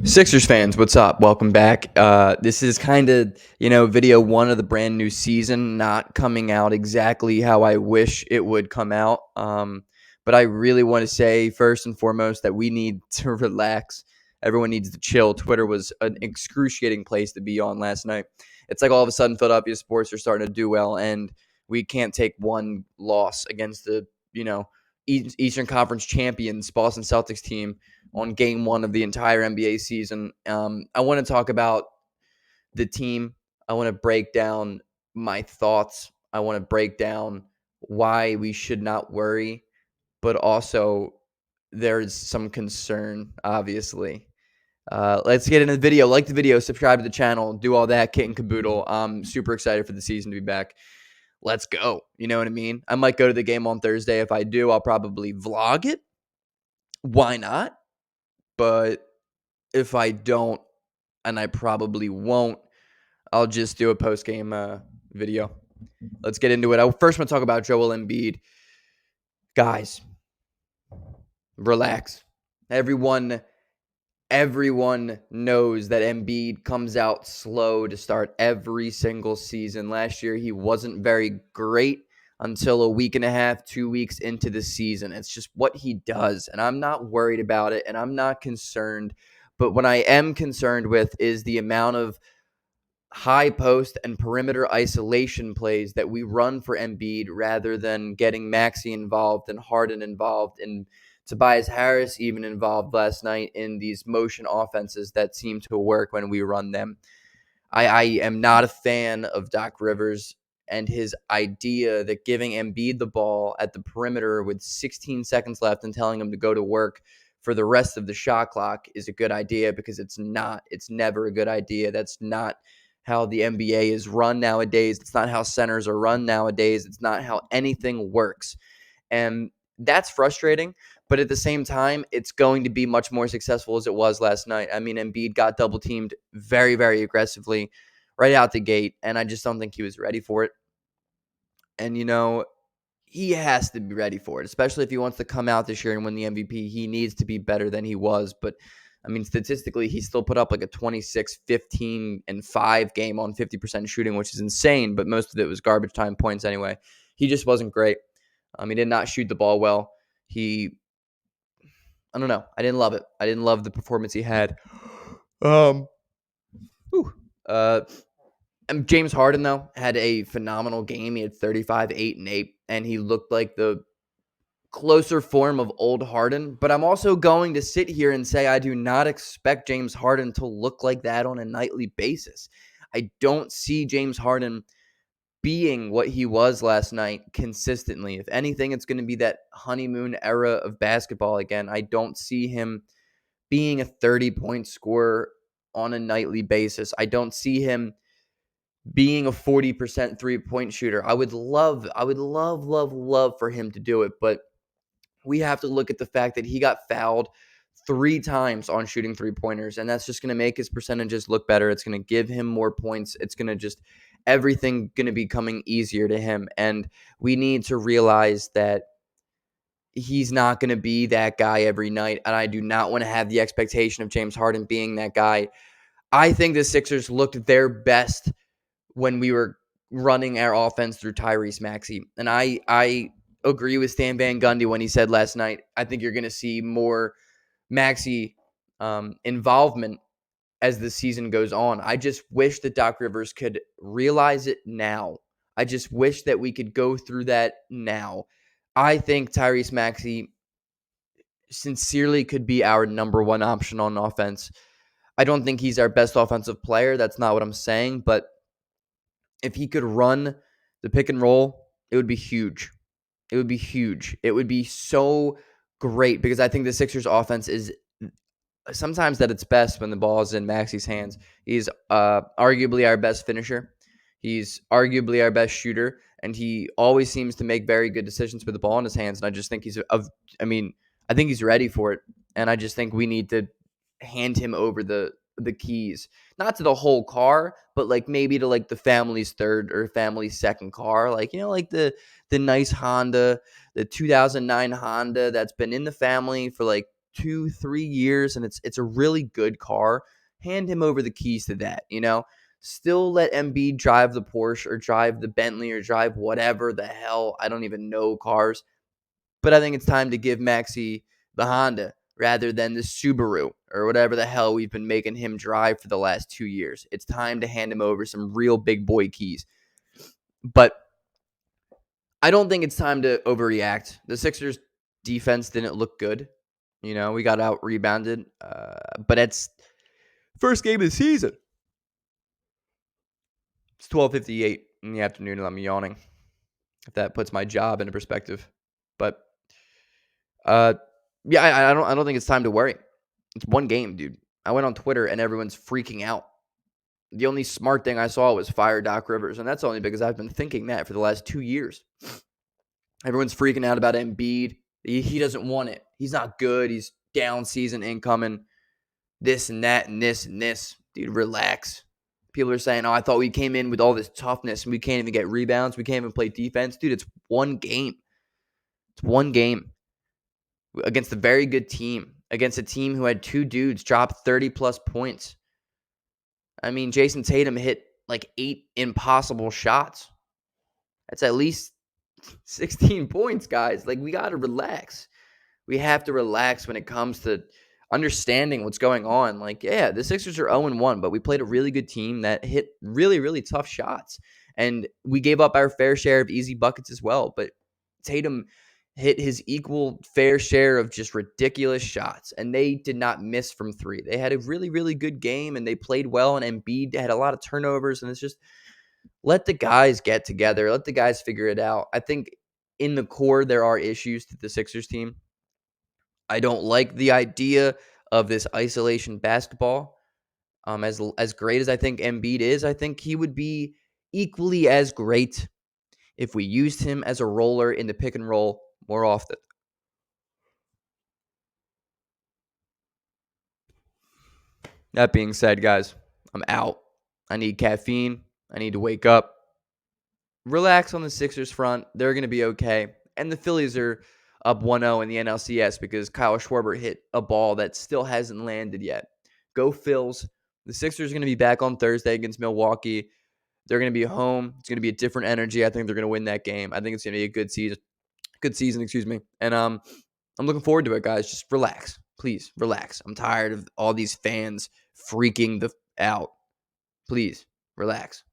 Sixers fans, what's up? Welcome back. This is kind of, video one of the brand new season, not coming out exactly how I wish it would come out. But I really want to say, first and foremost, that we need to relax. Everyone needs to chill. Twitter was an excruciating place to be on last night. It's like all of a sudden Philadelphia sports are starting to do well, and we can't take one loss against the, Eastern Conference champions, Boston Celtics team on game one of the entire NBA season. I want to talk about the team. I want to break down my thoughts. I want to break down why we should not worry, but also there's some concern, obviously. Let's get into the video. Like the video, subscribe to the channel, do all that kit and caboodle. I'm super excited for the season to be back. Let's go. You know what I mean? I might go to the game on Thursday. If I do, I'll probably vlog it. Why not? But if I don't, and I probably won't, I'll just do a post game video. Let's get into it. I first want to talk about Joel Embiid. Guys, relax. Everyone knows that Embiid comes out slow to start every single season. Last year, he wasn't very great until a week and a half, 2 weeks into the season. It's just what he does, and I'm not worried about it, and I'm not concerned. But what I am concerned with is the amount of high post and perimeter isolation plays that we run for Embiid rather than getting Maxey involved and Harden involved and Tobias Harris even involved last night in these motion offenses that seem to work when we run them. I am not a fan of Doc Rivers and his idea that giving Embiid the ball at the perimeter with 16 seconds left and telling him to go to work for the rest of the shot clock is a good idea, because it's not. It's never a good idea. That's not how the NBA is run nowadays. It's not how centers are run nowadays. It's not how anything works. And that's frustrating. But at the same time, it's going to be much more successful as it was last night. I mean, Embiid got double teamed very, very aggressively right out the gate, and I just don't think he was ready for it. And, he has to be ready for it, especially if he wants to come out this year and win the MVP. He needs to be better than he was. But, I mean, statistically, he still put up like a 26, 15, and 5 game on 50% shooting, which is insane. But most of it was garbage time points anyway. He just wasn't great. He did not shoot the ball well. I don't know. I didn't love it. I didn't love the performance he had. Um, whew. James Harden, though, had a phenomenal game. He had 35, 8, and 8, and he looked like the closer form of old Harden. But I'm also going to sit here and say I do not expect James Harden to look like that on a nightly basis. I don't see James Harden being what he was last night consistently. If anything, it's going to be that honeymoon era of basketball again. I don't see him being a 30-point scorer on a nightly basis. I don't see him being a 40% three-point shooter. I would love, love for him to do it, but we have to look at the fact that he got fouled 3 times on shooting three-pointers, and that's just going to make his percentages look better. It's going to give him more points. It's going to just everything going to be coming easier to him, and we need to realize that he's not going to be that guy every night, and I do not want to have the expectation of James Harden being that guy. I think the Sixers looked their best when we were running our offense through Tyrese Maxey. And I agree with Stan Van Gundy when he said last night, I think you're going to see more Maxey involvement as the season goes on. I just wish that Doc Rivers could realize it now. I just wish that we could go through that now. I think Tyrese Maxey sincerely could be our number one option on offense. I don't think he's our best offensive player. That's not what I'm saying. But if he could run the pick and roll, it would be huge. It would be huge. It would be so great, because I think the Sixers offense is sometimes at its best when the ball is in Maxey's hands. He's arguably our best finisher. He's arguably our best shooter, and he always seems to make very good decisions with the ball in his hands. And I just think I think he's ready for it. And I just think we need to hand him over the keys, not to the whole car, but like maybe to like the family's third or family's second car, like like the nice Honda, the 2009 Honda that's been in the family for like 2-3 years, and it's a really good car. Hand him over the keys to that, Still let Embiid drive the Porsche or drive the Bentley or drive whatever the hell. I don't even know cars. But I think it's time to give Maxey the Honda rather than the Subaru or whatever the hell we've been making him drive for the last 2 years. It's time to hand him over some real big boy keys. But I don't think it's time to overreact. The Sixers defense didn't look good. We got out rebounded. But it's first game of the season. It's 12:58 in the afternoon and I'm yawning. If that puts my job into perspective. But yeah, I don't think it's time to worry. It's one game, dude. I went on Twitter and everyone's freaking out. The only smart thing I saw was fire Doc Rivers, and that's only because I've been thinking that for the last 2 years. Everyone's freaking out about Embiid. He doesn't want it. He's not good. He's down season incoming. This and that and this and this. Dude, relax. People are saying, I thought we came in with all this toughness and we can't even get rebounds. We can't even play defense. Dude, it's one game. It's one game against a very good team, against a team who had 2 dudes drop 30-plus points. I mean, Jason Tatum hit like 8 impossible shots. That's at least 16 points, guys. Like, we got to relax. We have to relax when it comes to understanding what's going on. Like, yeah, the Sixers are 0-1, but we played a really good team that hit really, really tough shots. And we gave up our fair share of easy buckets as well. But Tatum hit his equal fair share of just ridiculous shots, and they did not miss from 3. They had a really, really good game, and they played well, and Embiid had a lot of turnovers, and it's just let the guys get together. Let the guys figure it out. I think in the core, there are issues to the Sixers team. I don't like the idea of this isolation basketball. As great as I think Embiid is, I think he would be equally as great if we used him as a roller in the pick and roll more often. That being said, guys, I'm out. I need caffeine. I need to wake up. Relax on the Sixers front. They're going to be okay. And the Phillies are up 1-0 in the NLCS because Kyle Schwarber hit a ball that still hasn't landed yet. Go Phils. The Sixers are going to be back on Thursday against Milwaukee. They're going to be home. It's going to be a different energy. I think they're going to win that game. I think it's going to be a good season. And I'm looking forward to it, guys. Just relax. Please, relax. I'm tired of all these fans freaking out. Please, relax.